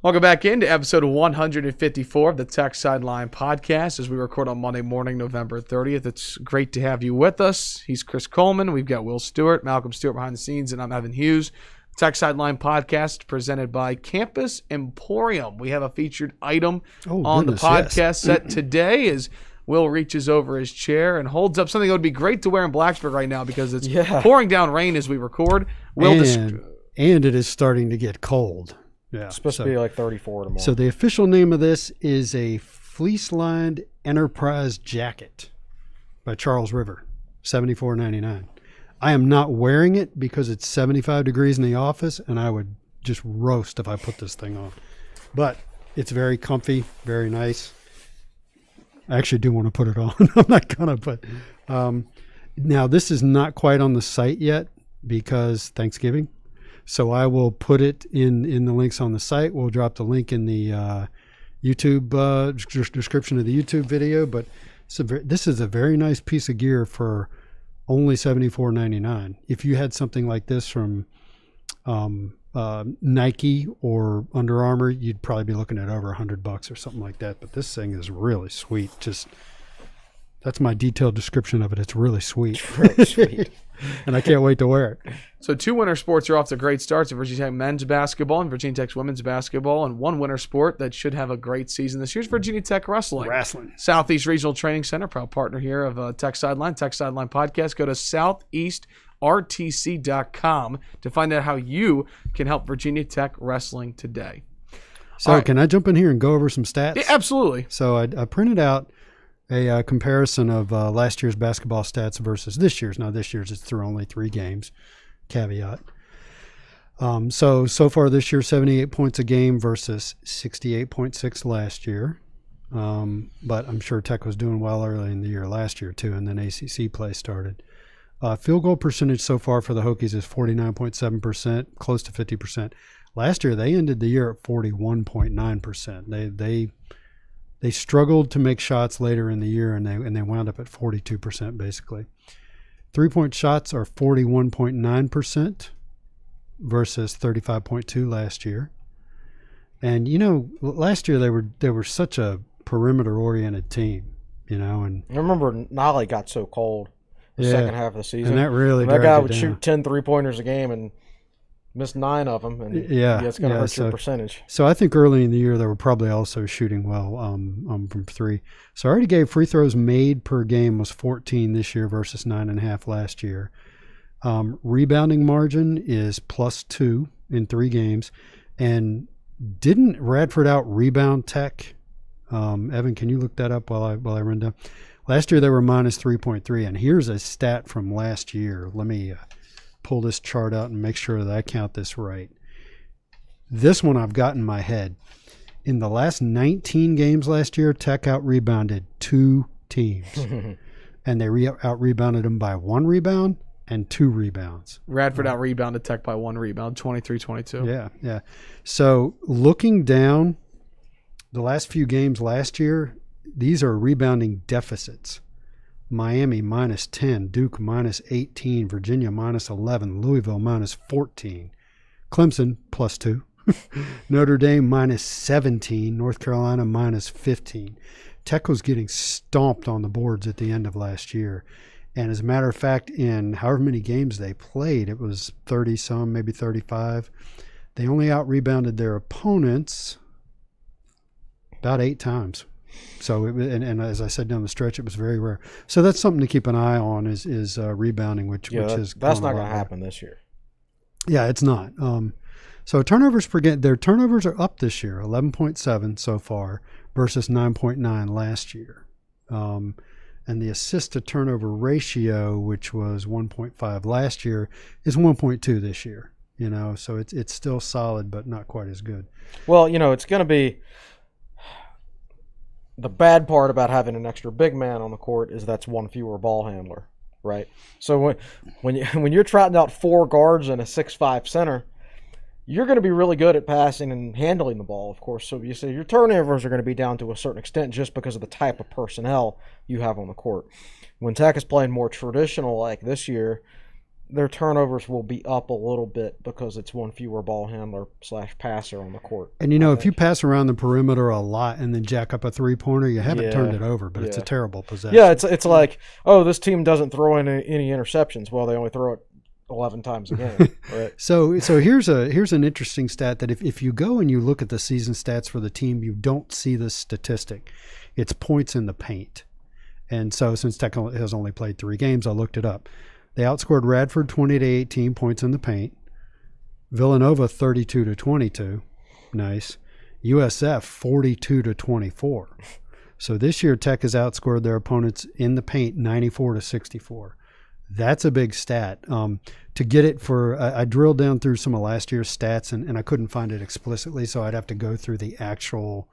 Welcome back into episode 154 of the Tech Sideline podcast as we record on Monday morning, November 30th. It's great to have you with us. He's Chris Coleman. We've got Will Stewart, Malcolm Stewart behind the scenes, and I'm Evan Hughes. Tech Sideline podcast presented by Campus Emporium. We have a featured item on the podcast set today as Will reaches over his chair and holds up something that would be great to wear in Blacksburg right now because it's pouring down rain as we record. And it is starting to get cold. Yeah, it's supposed to be like 34 tomorrow. So the official name of this is a fleece-lined Enterprise jacket by Charles River, $74.99. I am not wearing it because it's 75 degrees in the office, and I would just roast if I put this thing on. But it's very comfy, very nice. I actually do want to put it on. I'm not gonna, but now this is not quite on the site yet because Thanksgiving. So I will put it in the links on the site. We'll drop the link in the YouTube description of the YouTube video. But this is a very nice piece of gear for only $74.99. If you had something like this from Nike or Under Armour, you'd probably be looking at over $100 or something like that. But this thing is really sweet. That's my detailed description of it. It's really sweet. Really sweet. And I can't wait to wear it. So 2 winter sports are off to great starts in Virginia Tech men's basketball and Virginia Tech's women's basketball. And one winter sport that should have a great season this year is Virginia Tech wrestling. Southeast Regional Training Center, proud partner here of Tech Sideline podcast. Go to southeastrtc.com to find out how you can help Virginia Tech wrestling today. So can I jump in here and go over some stats? Yeah, absolutely. So I printed out a comparison of last year's basketball stats versus this year's. Now, this year's is through only 3 games, caveat. So far this year, 78 points a game versus 68.6 last year. But I'm sure Tech was doing well early in the year last year, too, and then ACC play started. Field goal percentage so far for the Hokies is 49.7%, close to 50%. Last year, they ended the year at 41.9%. They struggled to make shots later in the year, and they wound up at 42% basically. 3-point shots are 41.9% versus 35.2 last year. And last year they were such a perimeter-oriented team, and I remember Nolly got so cold the second half of the season. And that really that guy would down. shoot 10 3-pointers a game and missed 9 of them, and it's going to hurt your percentage. So I think early in the year they were probably also shooting well from 3. So I already gave free throws made per game was 14 this year versus 9.5 last year. Rebounding margin is +2 in 3 games. And didn't Radford out rebound Tech? Evan, can you look that up while I run down? Last year they were -3.3, and here's a stat from last year. Let me pull this chart out and make sure that I count this right. This one I've got in my head. In the last 19 games last year, Tech out-rebounded 2 teams. And they out-rebounded them by 1 rebound and 2 rebounds. Radford out-rebounded Tech by 1 rebound, 23-22. Yeah. So looking down the last few games last year, these are rebounding deficits. Miami -10, Duke -18, Virginia -11, Louisville -14, Clemson +2, Notre Dame -17, North Carolina -15. Tech was getting stomped on the boards at the end of last year. And as a matter of fact, in however many games they played, it was 30-some, maybe 35. They only out-rebounded their opponents about 8 times. So, and as I said down the stretch, it was very rare. So that's something to keep an eye on is rebounding, which is that's not going to happen this year. Yeah, it's not. So turnovers per game, their turnovers are up this year, 11.7 so far versus 9.9 last year. And the assist to turnover ratio, which was 1.5 last year, is 1.2 this year. So it's still solid, but not quite as good. Well, it's going to be. The bad part about having an extra big man on the court is that's 1 fewer ball handler, right? So when you're trotting out 4 guards and a 6'5" center, you're going to be really good at passing and handling the ball, of course. So you say your turnovers are going to be down to a certain extent just because of the type of personnel you have on the court. When Tech is playing more traditional like this year, their turnovers will be up a little bit because it's one fewer ball handler / passer on the court. And if you pass around the perimeter a lot and then jack up a 3-pointer, you haven't turned it over, but it's a terrible possession. Yeah, it's like, oh, this team doesn't throw in any interceptions. Well, they only throw it 11 times a game. Right? So here's an interesting stat that if you go and you look at the season stats for the team, you don't see this statistic. It's points in the paint. And so since Tech has only played 3 games, I looked it up. They outscored Radford 20-18 points in the paint. Villanova 32-22. Nice. USF 42-24. So this year Tech has outscored their opponents in the paint 94-64. That's a big stat. To get it for, I drilled down through some of last year's stats and I couldn't find it explicitly, so I'd have to go through the actual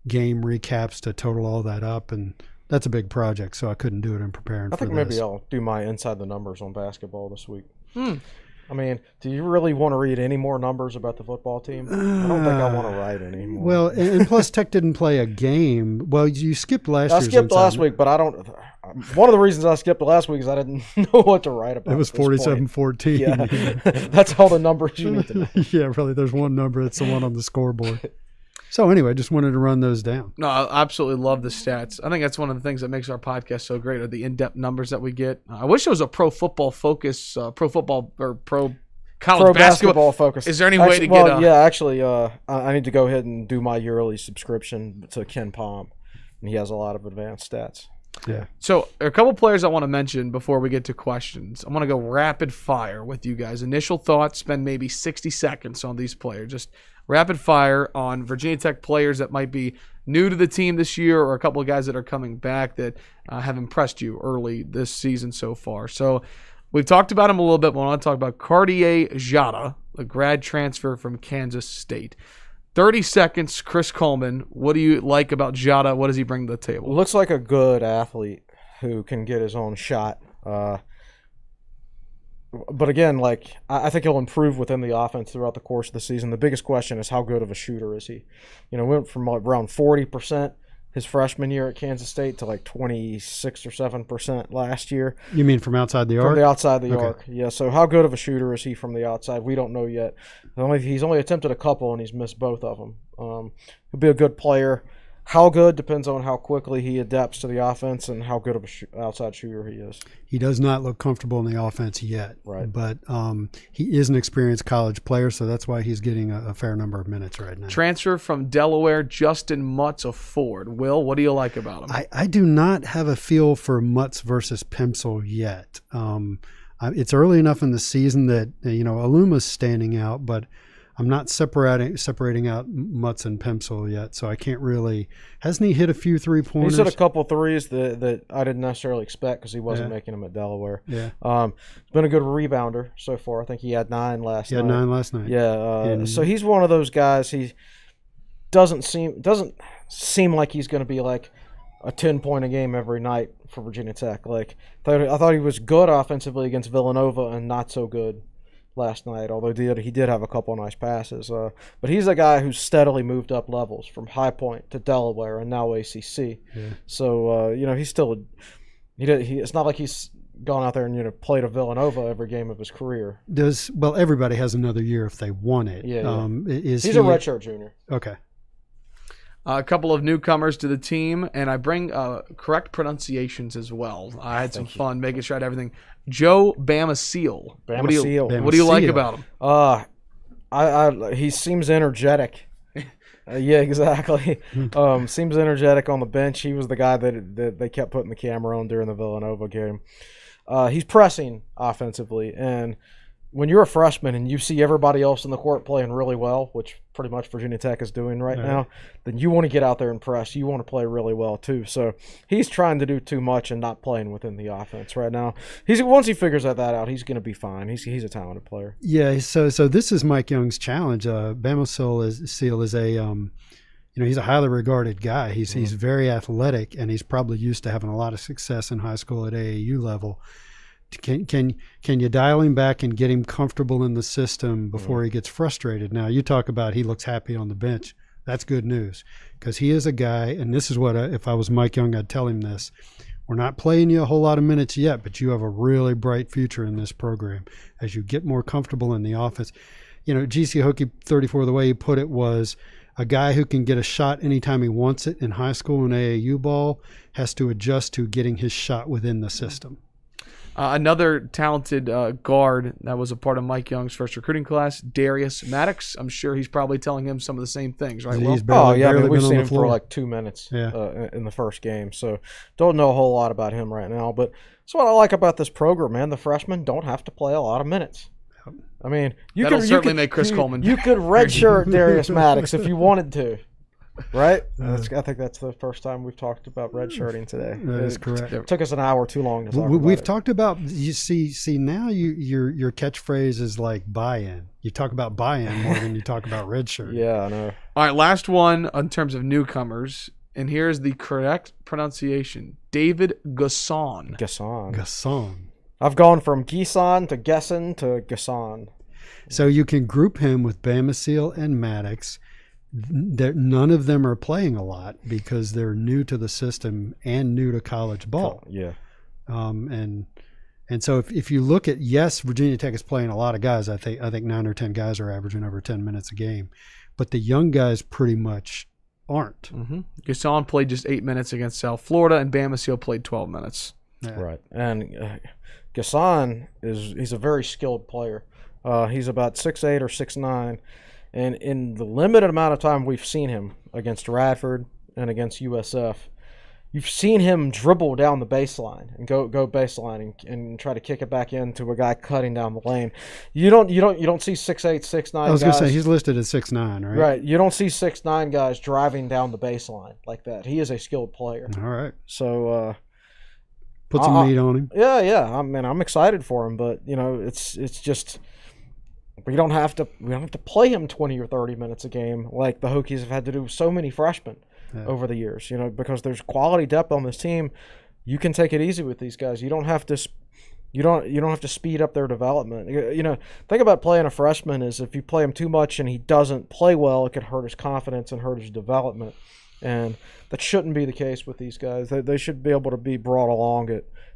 game recaps to total all that up, and that's a big project, so I couldn't do it in preparing for this. I think maybe I'll do my inside the numbers on basketball this week. I mean, do you really want to read any more numbers about the football team? I don't think I want to write anymore. Well, and plus Tech didn't play a game. Well, you skipped last year's. I skipped last week, but I don't. One of the reasons I skipped last week is I didn't know what to write about. It was 47-14. Yeah, that's all the numbers you need to know. Yeah, really. There's one number. It's the one on the scoreboard. So anyway, just wanted to run those down. No, I absolutely love the stats. I think that's one of the things that makes our podcast so great, are the in-depth numbers that we get. I wish there was a pro football focus, pro football or pro college basketball focus. Is there any way to get? Actually, I need to go ahead and do my yearly subscription to Ken Palm, and he has a lot of advanced stats. Yeah. So a couple players I want to mention before we get to questions. I'm going to go rapid fire with you guys. Initial thoughts, spend maybe 60 seconds on these players. Just rapid fire on Virginia Tech players that might be new to the team this year, or a couple of guys that are coming back that have impressed you early this season so far. So we've talked about him a little bit, but I want to talk about Cartier Jada, a grad transfer from Kansas State. 30 seconds, Chris Coleman. What do you like about Jada? What does he bring to the table? Looks like a good athlete who can get his own shot. But again, I think he'll improve within the offense throughout the course of the season. The biggest question is, how good of a shooter is he? Went from around 40% his freshman year at Kansas State to 26 or 7% last year. You mean from outside the arc? From the outside the arc, yeah. So how good of a shooter is he from the outside? We don't know yet. He's only attempted a couple, and he's missed both of them. He'll be a good player. How good depends on how quickly he adapts to the offense and how good of a outside shooter he is. He does not look comfortable in the offense yet, right? But he is an experienced college player, so that's why he's getting a fair number of minutes right now. Transfer from Delaware, Justin Mutz of Ford. Will, what do you like about him? I do not have a feel for Mutz versus Pimsel yet. It's early enough in the season that Aluma's standing out, but I'm not separating out Mutz and Pimsel yet, so I can't really. Hasn't he hit a few 3-pointers? He's hit a couple threes that I didn't necessarily expect because he wasn't making them at Delaware. Yeah. He's been a good rebounder so far. I think he had 9 last night. He had 9 last night. Yeah. So he's one of those guys. He doesn't seem like he's going to be like a 10-point a game every night for Virginia Tech. I thought he was good offensively against Villanova and not so good last night, although he did have a couple of nice passes. But he's a guy who's steadily moved up levels from High Point to Delaware and now ACC. Yeah. So he's still it's not like he's gone out there and played a Villanova every game of his career. Everybody has another year if they want it. Yeah. He's a redshirt junior. Okay. A couple of newcomers to the team, and I bring correct pronunciations as well. I had some fun making sure I had everything. Joe Bamaseal. What do you like about him? He seems energetic. Yeah, exactly. Seems energetic on the bench. He was the guy that they kept putting the camera on during the Villanova game. He's pressing offensively, and when you're a freshman and you see everybody else in the court playing really well, which pretty much Virginia Tech is doing right now, then you want to get out there and press. You want to play really well too. So he's trying to do too much and not playing within the offense right now. Once he figures that out, he's going to be fine. He's a talented player. Yeah. So this is Mike Young's challenge. Bamaseal is a he's a highly regarded guy. He's very athletic, and he's probably used to having a lot of success in high school at AAU level. Can you dial him back and get him comfortable in the system before he gets frustrated? Now, you talk about he looks happy on the bench. That's good news, because he is a guy, and this is what if I was Mike Young, I'd tell him this. We're not playing you a whole lot of minutes yet, but you have a really bright future in this program as you get more comfortable in the offense. You know, GC Hokie 34, the way he put it was a guy who can get a shot anytime he wants it in high school and AAU ball has to adjust to getting his shot within the system. Another talented guard that was a part of Mike Young's first recruiting class, Darius Maddox. I'm sure he's probably telling him some of the same things, right? He's we've seen him for like 2 minutes Yeah. In the first game, so don't know a whole lot about him right now. But that's what I like about this program, man. The freshmen don't have to play a lot of minutes. I mean, That'll certainly make Chris Coleman. You could redshirt Darius Maddox if you wanted to. Right? I think that's the first time we've talked about redshirting today. That is correct. It took us an hour too long to talk about We've it. talked about, you see now your catchphrase is like buy-in. You talk about buy-in more than you talk about redshirt. Yeah, I know. All right, last one in terms of newcomers, and here's the correct pronunciation: David Gasson. Gasson. I've gone from Gisan to Gesson to Gasson. So you can group him with Bamasil and Maddox. None of them are playing a lot because they're new to the system and new to college ball. Yeah. And so if you look at, yes, Virginia Tech is playing a lot of guys. I think 9 or 10 guys are averaging over 10 minutes a game, but the young guys pretty much aren't. Mm-hmm. Gasson played just 8 minutes against South Florida, and Bamasil played 12 minutes. Yeah. Right. And Gasson he's a very skilled player. He's about 6'8" or 6'9". And in the limited amount of time we've seen him against Radford and against USF, you've seen him dribble down the baseline and go baseline and try to kick it back into a guy cutting down the lane. You don't see 6'8", 6'9" I was guys. going to say, he's listed as 6'9", right? Right. You don't see 6'9" guys driving down the baseline like that. He is a skilled player. All right. So put some meat on him. Yeah. I mean, I'm excited for him, but it's just we don't have to play him 20 or 30 minutes a game like the Hokies have had to do with so many freshmen over the years. Because there's quality depth on this team. You can take it easy with these guys. You don't have to speed up their development. Think about playing a freshman is if you play him too much and he doesn't play well, it could hurt his confidence and hurt his development. And that shouldn't be the case with these guys. They should be able to be brought along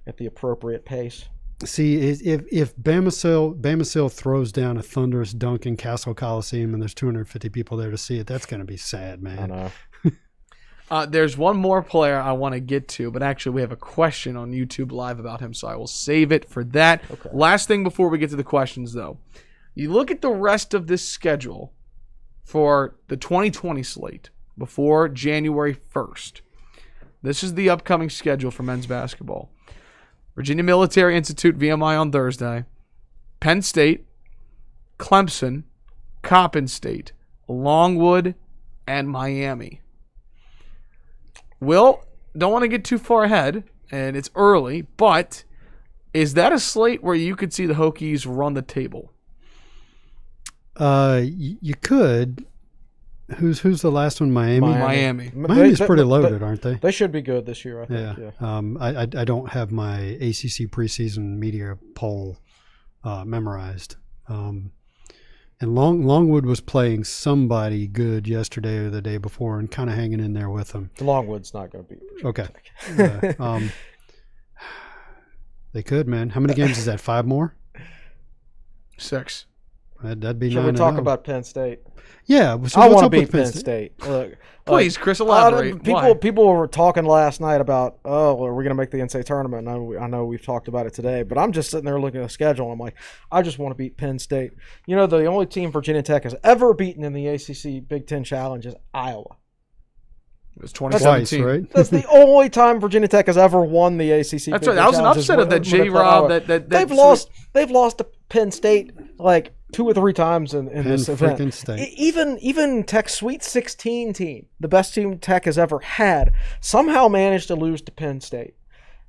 at the appropriate pace. See, if Bamasil throws down a thunderous dunk in Castle Coliseum and there's 250 people there to see it, that's going to be sad, man. I know. There's one more player I want to get to, but actually we have a question on YouTube Live about him, so I will save it for that. Okay. Last thing before we get to the questions, though. You look at the rest of this schedule for the 2020 slate before January 1st. This is the upcoming schedule for men's basketball. Virginia Military Institute, VMI on Thursday. Penn State, Clemson, Coppin State, Longwood, and Miami. Will, don't want to get too far ahead, and it's early, but is that a slate where you could see the Hokies run the table? You could. Who's the last one? Miami. Miami's pretty loaded, aren't they? They should be good this year, I think. Yeah. I don't have my ACC preseason media poll memorized. And Longwood was playing somebody good yesterday or the day before and kind of hanging in there with them. Longwood's not going to be. Okay. They could, man. How many games is that? 5 more? 6. That'd be 9. Should we talk about Penn State? Yeah, so I what's want to up beat with Penn State. Look, Please, Chris, elaborate. People were talking last night about, are we going to make the NCAA tournament? I know we've talked about it today, but I'm just sitting there looking at the schedule, and I'm like, I just want to beat Penn State. The only team Virginia Tech has ever beaten in the ACC Big Ten Challenge is Iowa. It was 2017. Twice, right? That's the only time Virginia Tech has ever won the ACC. That's Big right. Ten That was an Challenge upset of that J-Rob. They've lost to Penn State like 2 or 3 times in this event. Freaking State. Even Tech's Sweet 16 team, the best team Tech has ever had, somehow managed to lose to Penn State.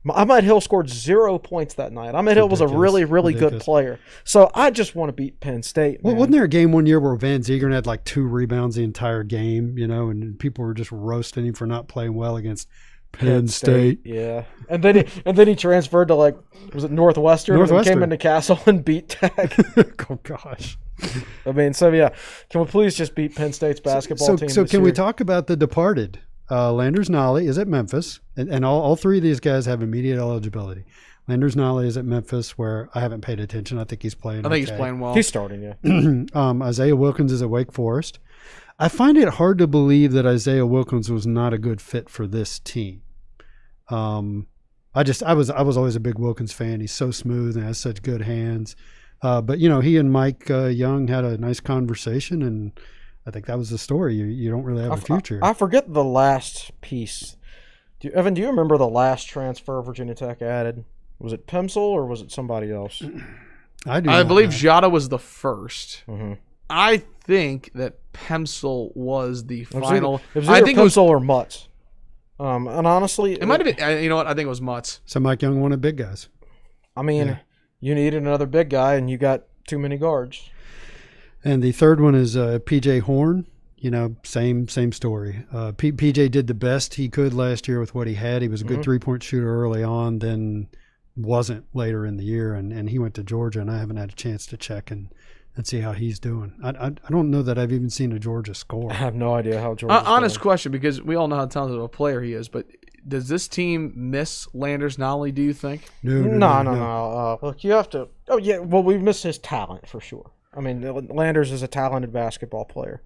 Ahmed Hill scored 0 points that night. Ahmed Hill was a really, really good player. So I just want to beat Penn State. Well, wasn't there a game one year where Van Zegeren had like 2 rebounds the entire game, and people were just roasting him for not playing well against Penn State. Yeah. And then he transferred to was it Northwestern? And came into Castle and beat Tech. Oh gosh. I mean, so yeah. Can we please just beat Penn State's basketball team? So this can year? we talk about The Departed? Landers Nolly is at Memphis, and all three of these guys have immediate eligibility. Landers Nolly is at Memphis, where I haven't paid attention. I think he's playing. I think he's playing well. He's starting, yeah. Isaiah Wilkins is at Wake Forest. I find it hard to believe that Isaiah Wilkins was not a good fit for this team. I was always a big Wilkins fan. He's so smooth and has such good hands. But he and Mike Young had a nice conversation, and I think that was the story. You don't really have a future. I forget the last piece. Evan, do you remember the last transfer Virginia Tech added? Was it Pimsel or was it somebody else? I believe Jada was the first. Mm-hmm. I think that Pimsel was the final. It was either Pimsel or Mutz. And honestly, it might have been. You know what? I think it was Mutz. So Mike Young wanted big guys. I mean, you needed another big guy, and you got too many guards. And the third one is PJ Horn. Same story. PJ did the best he could last year with what he had. He was a good 3-point shooter early on, then wasn't later in the year, and he went to Georgia, and I haven't had a chance to check and see how he's doing. I don't know that I've even seen a Georgia score. I have no idea how Georgia's honest question, because we all know how talented of a player he is, but does this team miss Landers Nolly, do you think? No. Look, you have to – well, we miss his talent for sure. I mean, Landers is a talented basketball player.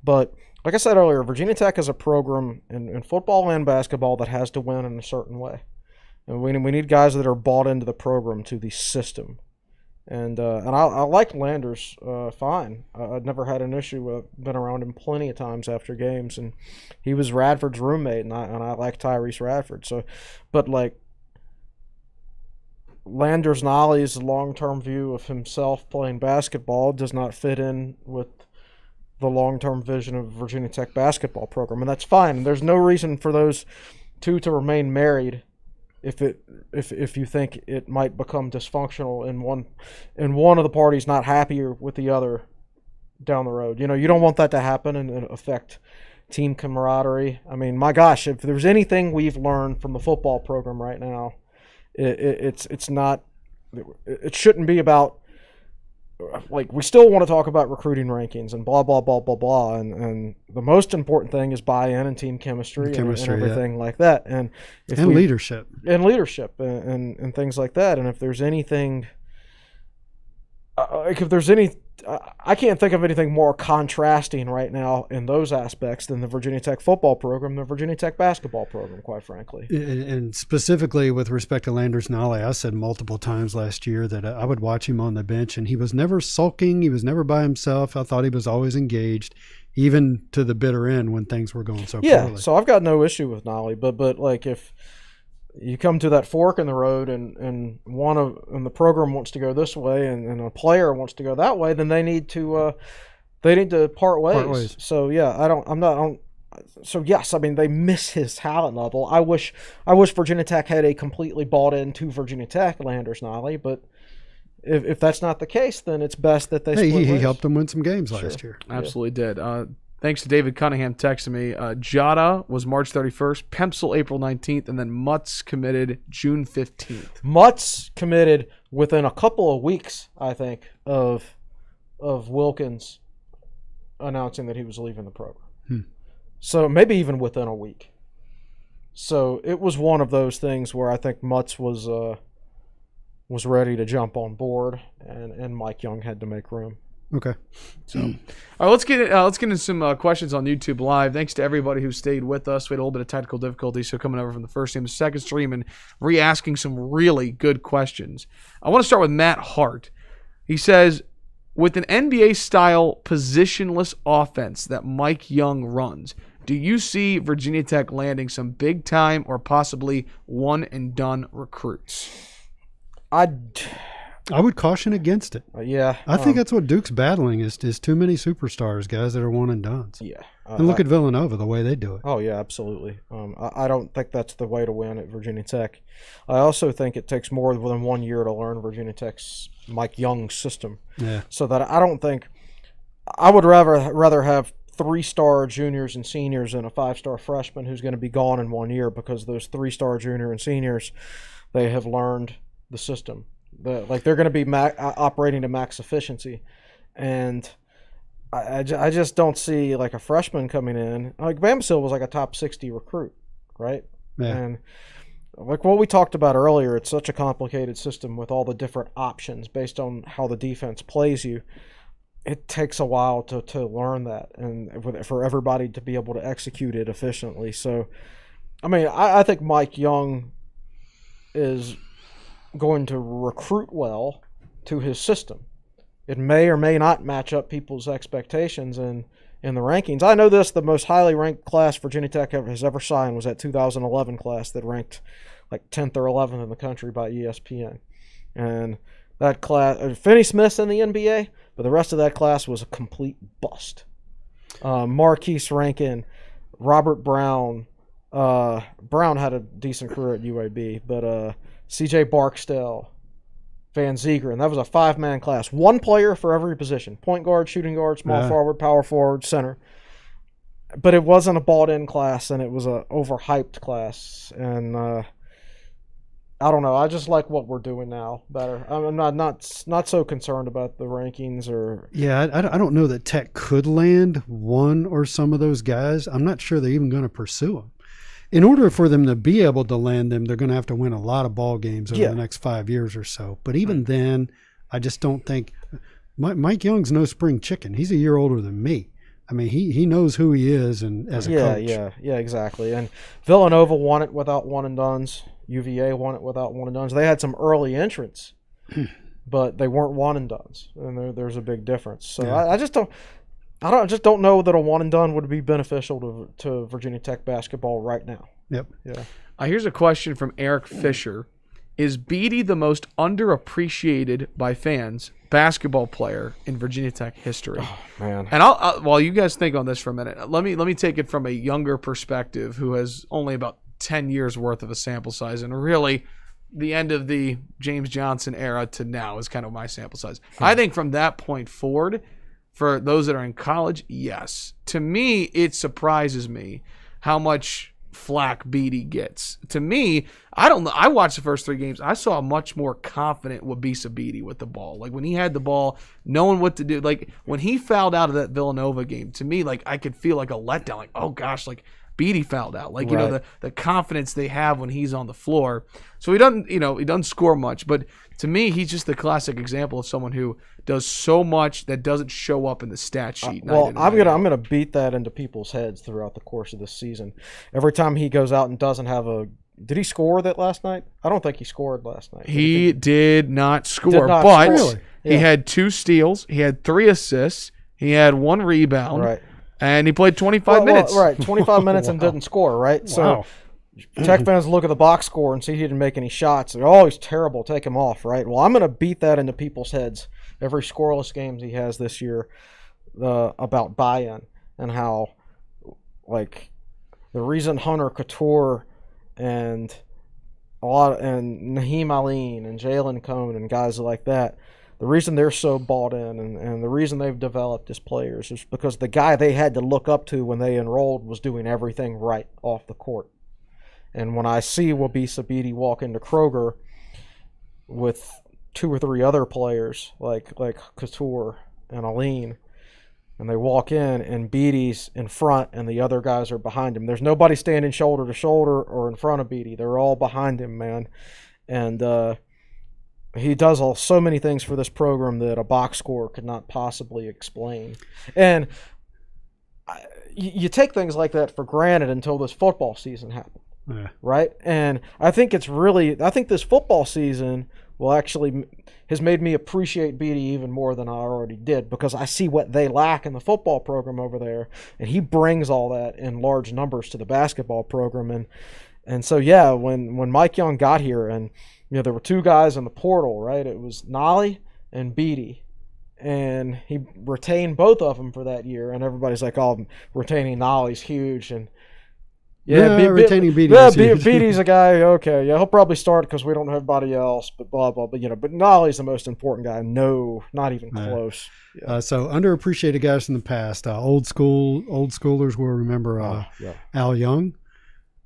But like I said earlier, Virginia Tech is a program in football and basketball that has to win in a certain way. And we need guys that are bought into the program, to the system. And I like Landers fine. I've never had an issue with. Been around him plenty of times after games, and he was Radford's roommate, and I like Tyrese Radford. So, but like Landers Nolly's long-term view of himself playing basketball does not fit in with the long-term vision of Virginia Tech basketball program, and that's fine. There's no reason for those two to remain married. If you think it might become dysfunctional and one of the parties not happier with the other down the road. You don't want that to happen and affect team camaraderie. I mean, my gosh, if there's anything we've learned from the football program right now, it's not. It shouldn't be about. Like, we still want to talk about recruiting rankings and blah, blah, blah, blah, blah. And the most important thing is buy-in and team chemistry and everything like that. And leadership. And leadership and things like that. And if there's anything I can't think of anything more contrasting right now in those aspects than the Virginia Tech football program, the Virginia Tech basketball program, quite frankly. And specifically with respect to Landers Nolly, I said multiple times last year that I would watch him on the bench, and he was never sulking. He was never by himself. I thought he was always engaged, even to the bitter end when things were going so poorly. Yeah, so I've got no issue with Nolly, but like if you come to that fork in the road and the program wants to go this way and a player wants to go that way, then they need to part ways. So yeah, so yes, I mean, they miss his talent level. I wish Virginia Tech had a completely bought into Virginia Tech Landers Nolly, but if that's not the case, then it's best that they split ways. He helped them win some games last year. Absolutely did. Thanks to David Cunningham texting me. Jada was March 31st, Pemsel April 19th, and then Mutz committed June 15th. Mutz committed within a couple of weeks, I think, of Wilkins announcing that he was leaving the program. So maybe even within a week. So it was one of those things where I think Mutz was ready to jump on board, and Mike Young had to make room. Okay. So, all right, let's get into some questions on YouTube Live. Thanks to everybody who stayed with us. We had a little bit of technical difficulty, so coming over from the first stream to the second stream and re-asking some really good questions. I want to start with Matt Hart. He says, with an NBA-style positionless offense that Mike Young runs, do you see Virginia Tech landing some big-time or possibly one-and-done recruits? I would caution against it. Yeah. I think that's what Duke's battling is too many superstars, guys that are one and dones. Yeah. And look at Villanova, the way they do it. Oh, yeah, absolutely. I don't think that's the way to win at Virginia Tech. I also think it takes more than 1 year to learn Virginia Tech's Mike Young system. Yeah. So that I don't think – I would rather have 3-star juniors and seniors than a 5-star freshman who's going to be gone in 1 year, because those 3-star junior and seniors, they have learned the system. They're going to be operating to max efficiency, and I just don't see like a freshman coming in. Like Bamsil was like a top 60 recruit, right? Yeah. And like what we talked about earlier, it's such a complicated system with all the different options based on how the defense plays you. It takes a while to learn that and for everybody to be able to execute it efficiently. So, I mean, I think Mike Young is going to recruit well to his system. It may or may not match up people's expectations in the rankings. I know this, the most highly ranked class Virginia Tech has ever signed was that 2011 class that ranked like 10th or 11th in the country by ESPN. And that class, Finney Smith's in the NBA, but the rest of that class was a complete bust. Marquise Rankin, Robert Brown. Brown had a decent career at UAB, but C.J. Barksdale, Van Zegeren. That was a 5-man class. One player for every position. Point guard, shooting guard, small forward, power forward, center. But it wasn't a bought-in class, and it was a overhyped class. And I don't know. I just like what we're doing now better. I'm not so concerned about the rankings or. Yeah, I don't know that Tech could land one or some of those guys. I'm not sure they're even going to pursue them. In order for them to be able to land them, they're going to have to win a lot of ball games over the next 5 years or so. But even then, I just don't think Mike Young's no spring chicken. He's a year older than me. I mean, he knows who he is and as a coach. Yeah, exactly. And Villanova won it without one and dones. UVA won it without one and dones. They had some early entrants, but they weren't one and dones, and there's a big difference. So yeah. I just don't know that a one and done would be beneficial to Virginia Tech basketball right now. Yep. Yeah. Here's a question from Eric Fisher: is Beatty the most underappreciated by fans basketball player in Virginia Tech history? Oh, man. And I'll while you guys think on this for a minute, let me take it from a younger perspective who has only about 10 years worth of a sample size, and really the end of the James Johnson era to now is kind of my sample size. I think from that point forward, for those that are in college, yes. To me, it surprises me how much flack Beatty gets. To me, I don't know. I watched the first 3 games. I saw a much more confident Wabisa Beatty with the ball. Like when he had the ball, knowing what to do. Like when he fouled out of that Villanova game, to me, like I could feel like a letdown. Like, oh gosh, like Beatty fouled out. Like, you know, the confidence they have when he's on the floor. So he doesn't score much, but to me, he's just the classic example of someone who does so much that doesn't show up in the stat sheet. I'm gonna beat that into people's heads throughout the course of this season. Every time he goes out and doesn't have did he score that last night? I don't think he scored last night. He did not score, but really? He had 2 steals. He had 3 assists. He had 1 rebound. Right. And he played 25 minutes. Right, 25 minutes and didn't score, right? Wow. So Tech fans look at the box score and see he didn't make any shots. They're always terrible. Take him off, right? Well, I'm going to beat that into people's heads every scoreless games he has this year about buy-in and how, like, the reason Hunter Couture and Naheem Aline and Jalen Cone and guys like that, the reason they're so bought in and the reason they've developed as players is because the guy they had to look up to when they enrolled was doing everything right off the court. And when I see Wabisa Beatty walk into Kroger with 2 or 3 other players like Couture and Aline, and they walk in and Beatty's in front and the other guys are behind him. There's nobody standing shoulder to shoulder or in front of Beatty. They're all behind him, man. And he does so many things for this program that a box score could not possibly explain. And you take things like that for granted until this football season happened. Yeah. Right? And I think this football season has made me appreciate Beatty even more than I already did because I see what they lack in the football program over there, and he brings all that in large numbers to the basketball program. And so, yeah, when Mike Young got here and, you know, there were 2 guys in the portal, right? It was Nolly and Beatty. And he retained both of them for that year. And everybody's like, oh, retaining Nolly's huge. And retaining Beatty. Beatty's a guy, okay. Yeah, he'll probably start because we don't have anybody else, but blah, blah, blah. You know, but Nolly's the most important guy. No, not even close. Yeah. So underappreciated guys in the past. Old schoolers will remember Al Young.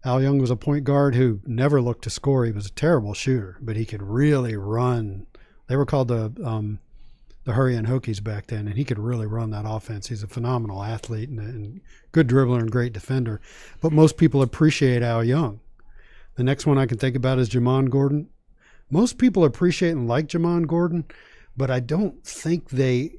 Al Young was a point guard who never looked to score. He was a terrible shooter, but he could really run. They were called the the Hurry and Hokies back then, and he could really run that offense. He's a phenomenal athlete and good dribbler and great defender. But most people appreciate Al Young. The next one I can think about is Jamon Gordon. Most people appreciate and like Jamon Gordon, but I don't think they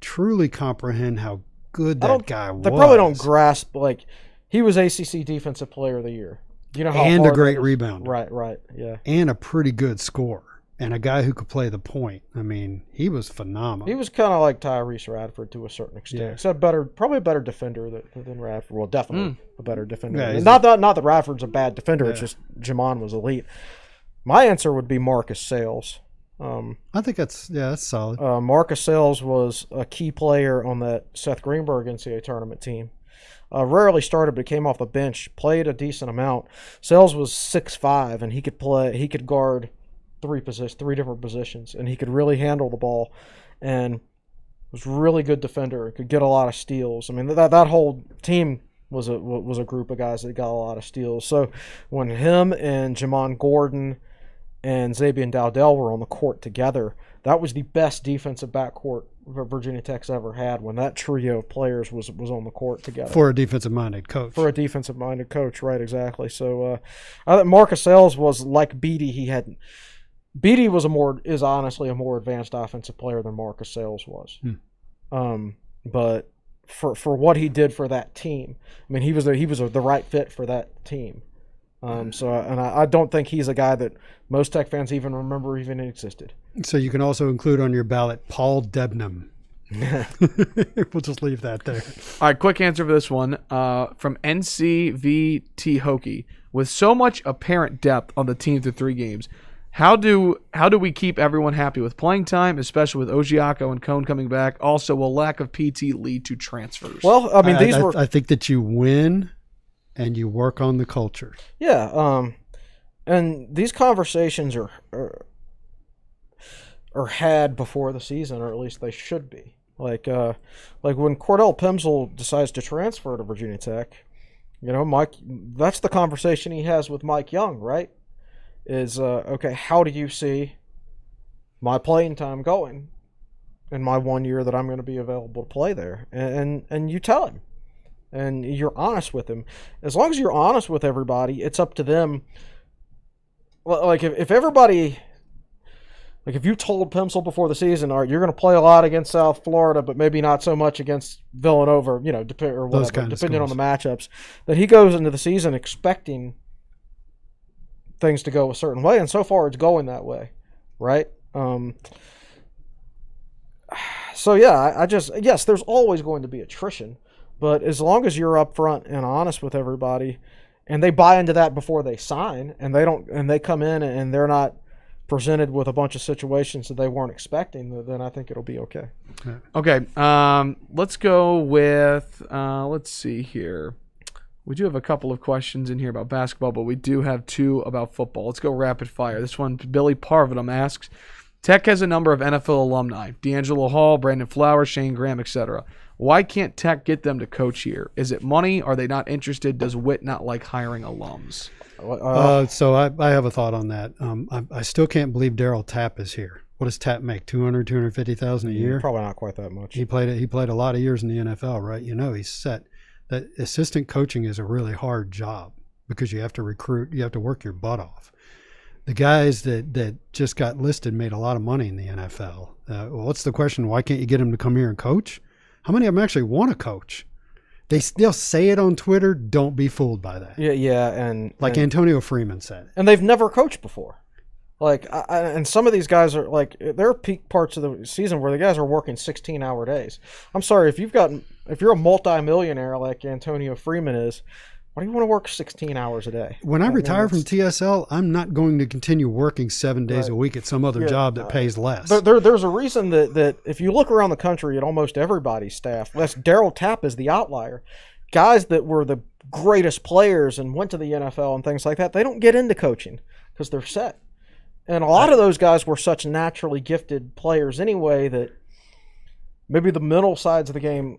truly comprehend how good that guy was. They probably don't grasp, like, he was ACC Defensive Player of the Year. You know how and a hard great that is? rebounder. Right, yeah. And a pretty good scorer. And a guy who could play the point. I mean, he was phenomenal. He was kind of like Tyrese Radford to a certain extent. Yeah. Except probably a better defender than Radford. Well, definitely a better defender. Yeah, Not that Radford's a bad defender. It's just Jamon was elite. My answer would be Marcus Sales. I think that's solid. Marcus Sales was a key player on that Seth Greenberg NCAA tournament team. Rarely started, but came off the bench. Played a decent amount. Sales was 6'5", and he could guard three different positions, and he could really handle the ball, and was a really good defender. Could get a lot of steals. I mean, that whole team was a group of guys that got a lot of steals. So when him and Jamon Gordon and Xavier Dowdell were on the court together, that was the best defensive backcourt Virginia Tech's ever had, when that trio of players was on the court together. For a defensive-minded coach. Right, exactly. So I think Marcus Sales was like Beatty. Beatty is honestly a more advanced offensive player than Marcus Sales was. But for what he did for that team, I mean, he was the right fit for that team. I don't think he's a guy that most Tech fans even remember even existed. So you can also include on your ballot Paul Debnam. We'll just leave that there. All right, quick answer for this one from NCVT Hokie. With so much apparent depth on the team through 3 games, how do we keep everyone happy with playing time, especially with Ogiaco and Cone coming back? Also, will lack of PT lead to transfers? Well, I mean, I think that you win and you work on the culture. Yeah, and these conversations are had before the season, or at least they should be. Like when Cordell Pimsel decides to transfer to Virginia Tech, Mike, that's the conversation he has with Mike Young, right? Is okay, how do you see my playing time going in my 1 year that I'm going to be available to play there? And you tell him, and you're honest with him. As long as you're honest with everybody, it's up to them. Like if everybody, like if you told Pimsel before the season, all right, you're going to play a lot against South Florida, but maybe not so much against Villanova, depending on the matchups, that he goes into the season expecting things to go a certain way, and so far it's going that way, right? So yeah, yes, there's always going to be attrition, but as long as you're upfront and honest with everybody, and they buy into that before they sign, and they come in and they're not presented with a bunch of situations that they weren't expecting, then I think it'll be okay. Okay, let's go with let's see here. We do have a couple of questions in here about basketball, but we do have 2 about football. Let's go rapid fire. This one, Billy Parvidum asks, Tech has a number of NFL alumni, D'Angelo Hall, Brandon Flowers, Shane Graham, etc. Why can't Tech get them to coach here? Is it money? Are they not interested? Does Witt not like hiring alums? So I have a thought on that. I still can't believe Daryl Tapp is here. What does Tapp make? $250,000 a year? Probably not quite that much. He played a lot of years in the NFL, right? He's set. That assistant coaching is a really hard job because you have to recruit, you have to work your butt off. The guys that just got listed made a lot of money in the NFL. What's the question? Why can't you get them to come here and coach? How many of them actually want to coach? They'll say it on Twitter. Don't be fooled by that. Yeah, and Antonio Freeman said. And they've never coached before. And some of these guys are there are peak parts of the season where the guys are working 16-hour days. I'm sorry, if you're a multi-millionaire like Antonio Freeman is, why do you want to work 16 hours a day? When I retire from TSL, I'm not going to continue working 7 days a week at some other job that pays less. There's a reason that if you look around the country at almost everybody's staff, Daryl Tapp is the outlier. Guys that were the greatest players and went to the NFL and things like that, they don't get into coaching because they're set. And a lot of those guys were such naturally gifted players anyway that maybe the mental sides of the game,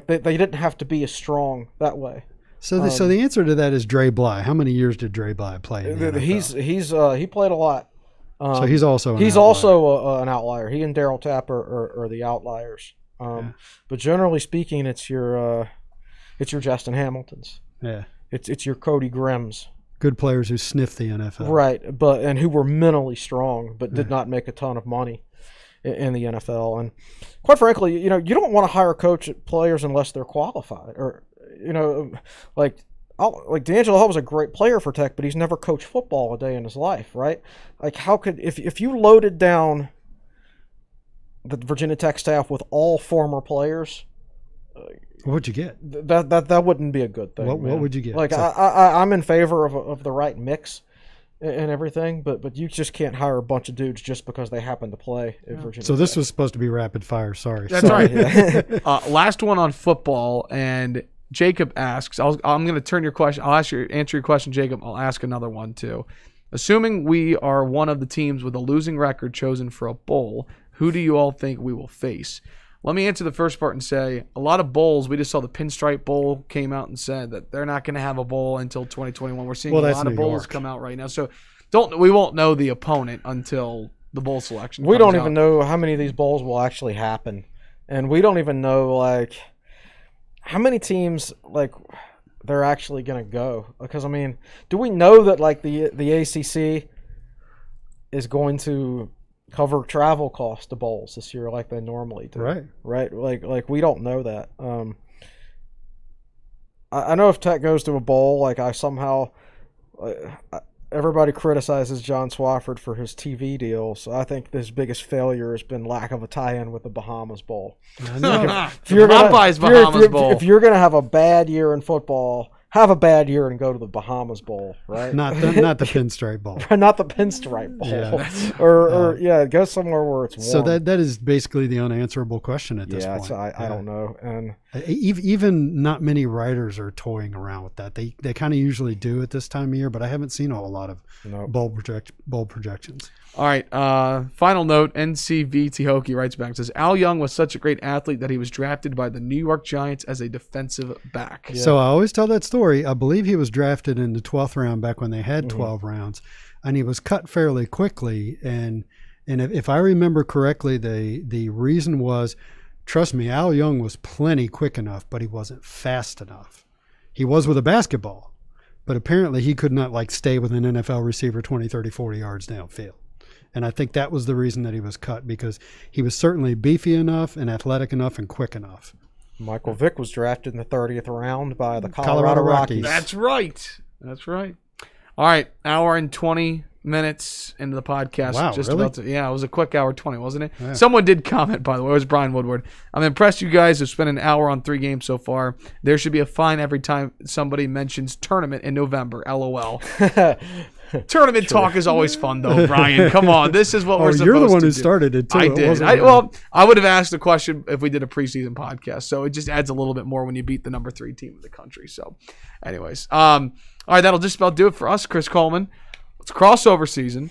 they didn't have to be as strong that way. So the answer to that is Dre Bly. How many years did Dre Bly play in the NFL? He played a lot. So he's also an he's outlier. also an outlier. He and Daryl Tapper are the outliers. But generally speaking, it's your Justin Hamiltons. Yeah. It's your Cody Grimms. Good players who sniff the NFL. Right, and who were mentally strong but did not make a ton of money in the NFL. And quite frankly, you don't want to hire players unless they're qualified. Or like D'Angelo Hall was a great player for Tech, but he's never coached football a day in his life, right? Like, how could if you loaded down the Virginia Tech staff with all former players, What'd you get? that wouldn't be a good thing. What would you get? Like, I'm in favor of the right mix and everything, but you just can't hire a bunch of dudes just because they happen to play at Virginia So this Tech. was supposed to be rapid fire. Sorry. That's right. Last one on football, and Jacob asks, I'm going to turn your question. I'll answer your question, Jacob. I'll ask another one too. Assuming we are one of the teams with a losing record chosen for a bowl, who do you all think we will face? Let me answer the first part and say a lot of bowls. We just saw the Pinstripe Bowl came out and said that they're not going to have a bowl until 2021. We're seeing a lot of bowls come out right now. So we won't know the opponent until the bowl selection. We don't even know how many of these bowls will actually happen, and we don't even know like how many teams like they're actually going to go. Because I mean, do we know that like the ACC is going to cover travel costs to bowls this year like they normally do? Right. Like we don't know that. I know if Tech goes to a bowl, like everybody criticizes John Swofford for his TV deal, so I think his biggest failure has been lack of a tie-in with the Bahamas Bowl. If you're gonna have a bad year in football, have a bad year and go to the Bahamas Bowl, right? Not the Pinstripe Bowl. Not the Pinstripe Bowl. Yeah. Go somewhere where it's warm. So that is basically the unanswerable question at this point. I don't know. And even not many writers are toying around with that. They kind of usually do at this time of year, but I haven't seen a whole lot of bowl projections. All right. Final note, NCVT Hokie writes back and says, Al Young was such a great athlete that he was drafted by the New York Giants as a defensive back. Yeah. So I always tell that story. I believe he was drafted in the 12th round back when they had 12 rounds, and he was cut fairly quickly. And if I remember correctly, the reason was, trust me, Al Young was plenty quick enough, but he wasn't fast enough. He was with a basketball, but apparently he could not like stay with an NFL receiver 20, 30, 40 yards downfield. And I think that was the reason that he was cut, because he was certainly beefy enough and athletic enough and quick enough. Michael Vick was drafted in the 30th round by the Colorado Rockies. That's right. All right, hour and 20 minutes into the podcast. Wow, really? It was a quick hour 20, wasn't it? Yeah. Someone did comment, by the way. It was Brian Woodward. I'm impressed you guys have spent an hour on 3 games so far. There should be a fine every time somebody mentions tournament in November. LOL. Tournament talk is always fun, though, Brian. Come on. This is what we're supposed to do. You're the one who started it, too. I did. I would have asked the question if we did a preseason podcast. So it just adds a little bit more when you beat the number 3 team in the country. So anyways. All right, that'll just about do it for us, Chris Coleman. It's crossover season.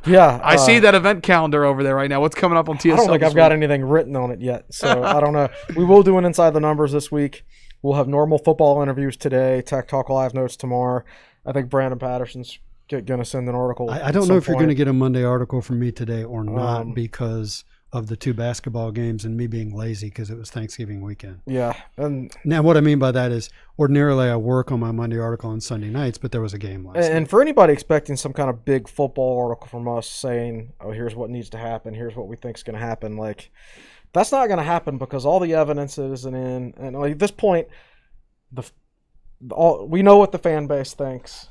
Yeah. I see that event calendar over there right now. What's coming up on TSL? I don't think I've got anything written on it yet. So I don't know. We will do an Inside the Numbers this week. We'll have normal football interviews today, Tech Talk Live notes tomorrow. I think Brandon Patterson's going to send an article. I don't know if you're going to get a Monday article from me today or not, because of the 2 basketball games and me being lazy because it was Thanksgiving weekend. Yeah. And now what I mean by that is ordinarily I work on my Monday article on Sunday nights, but there was a game last night. And for anybody expecting some kind of big football article from us saying, oh, here's what needs to happen, here's what we think is going to happen, like, that's not going to happen because all the evidence isn't in. And like, at this point, we know what the fan base thinks.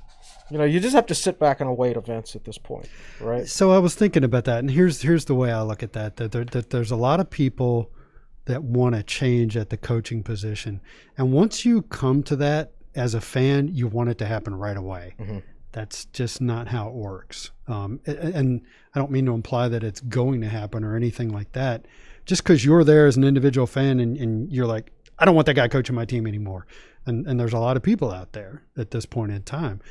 You just have to sit back and await events at this point, right? So I was thinking about that, and here's the way I look at that. That there's a lot of people that want to change at the coaching position, and once you come to that as a fan, you want it to happen right away. Mm-hmm. That's just not how it works. And I don't mean to imply that it's going to happen or anything like that. Just because you're there as an individual fan and you're like, I don't want that guy coaching my team anymore. And there's a lot of people out there at this point in time.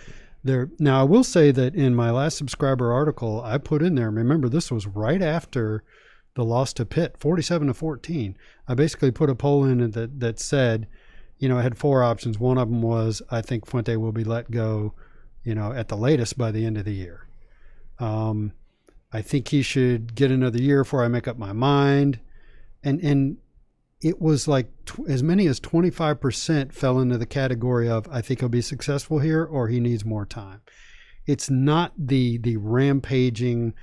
Now, I will say that in my last subscriber article, I put in there, remember, this was right after the loss to Pitt, 47-14. I basically put a poll in that said, I had 4 options. One of them was, I think Fuente will be let go, at the latest by the end of the year. I think he should get another year before I make up my mind. And it was like as many as 25% fell into the category of I think he'll be successful here or he needs more time. It's not the rampaging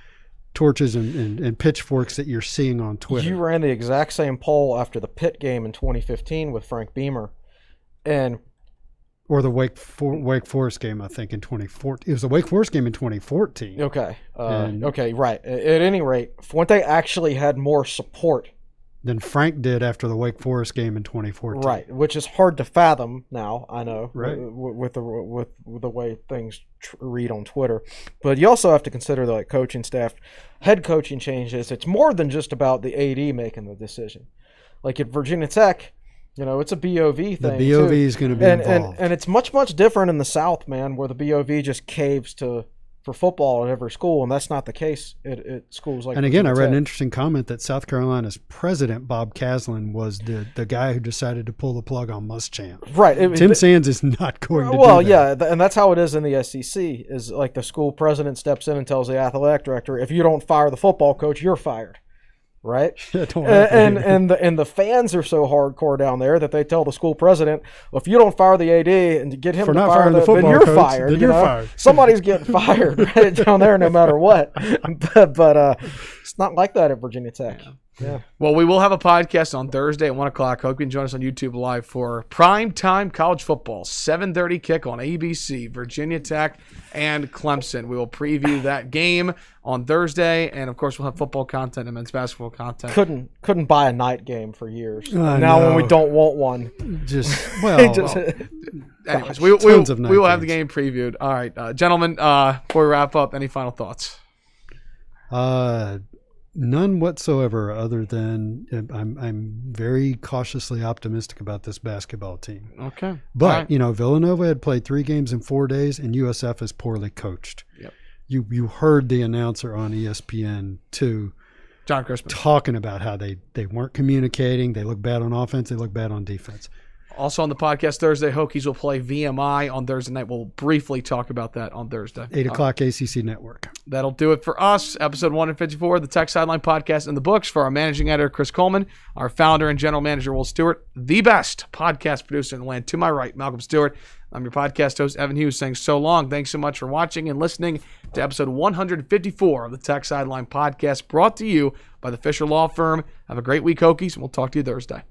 torches and pitchforks that you're seeing on Twitter. You ran the exact same poll after the Pitt game in 2015 with Frank Beamer, or the Wake Forest game, I think, in 2014. It was the Wake Forest game in 2014. Okay. Okay, right. At any rate, Fuente actually had more support than Frank did after the Wake Forest game in 2014. Right, which is hard to fathom now, I know, right, with the way things read on Twitter. But you also have to consider the coaching staff, head coaching changes. It's more than just about the AD making the decision. Like at Virginia Tech, it's a BOV thing. The BOV is going to be involved. And it's much, much different in the South, man, where the BOV just caves for football at every school, and that's not the case at schools like. And again, I read an interesting comment that South Carolina's president, Bob Caslin, was the guy who decided to pull the plug on Muschamp. Right. Tim Sands is not going to do that. Well, yeah, and that's how it is in the SEC, is like the school president steps in and tells the athletic director, if you don't fire the football coach, you're fired. Right? And the fans are so hardcore down there that they tell the school president, well, if you don't fire the AD and get him to fire the football coach, then you're fired. Somebody's getting fired right down there no matter what. But it's not like that at Virginia Tech. Yeah. Well, we will have a podcast on Thursday at 1 o'clock. Hope you can join us on YouTube Live for prime time college football. 7:30 kick on ABC, Virginia Tech and Clemson. We will preview that game on Thursday, and of course we'll have football content and men's basketball content. Couldn't buy a night game for years. Now when we don't want one, anyways, we will have the game previewed. All right, gentlemen. Before we wrap up, any final thoughts? None whatsoever, other than I'm very cautiously optimistic about this basketball team. Okay. But, Villanova had played 3 games in 4 days, and USF is poorly coached. Yep. You heard the announcer on ESPN2, John Crispin, talking about how they weren't communicating. They look bad on offense. They look bad on defense. Also on the podcast Thursday, Hokies will play VMI on Thursday night. We'll briefly talk about that on Thursday. 8 o'clock ACC Network. That'll do it for us. Episode 154 of the Tech Sideline Podcast in the books. For our managing editor, Chris Coleman, our founder and general manager, Will Stewart, the best podcast producer in the land. To my right, Malcolm Stewart. I'm your podcast host, Evan Hughes, saying so long. Thanks so much for watching and listening to episode 154 of the Tech Sideline Podcast, brought to you by the Fisher Law Firm. Have a great week, Hokies, and we'll talk to you Thursday.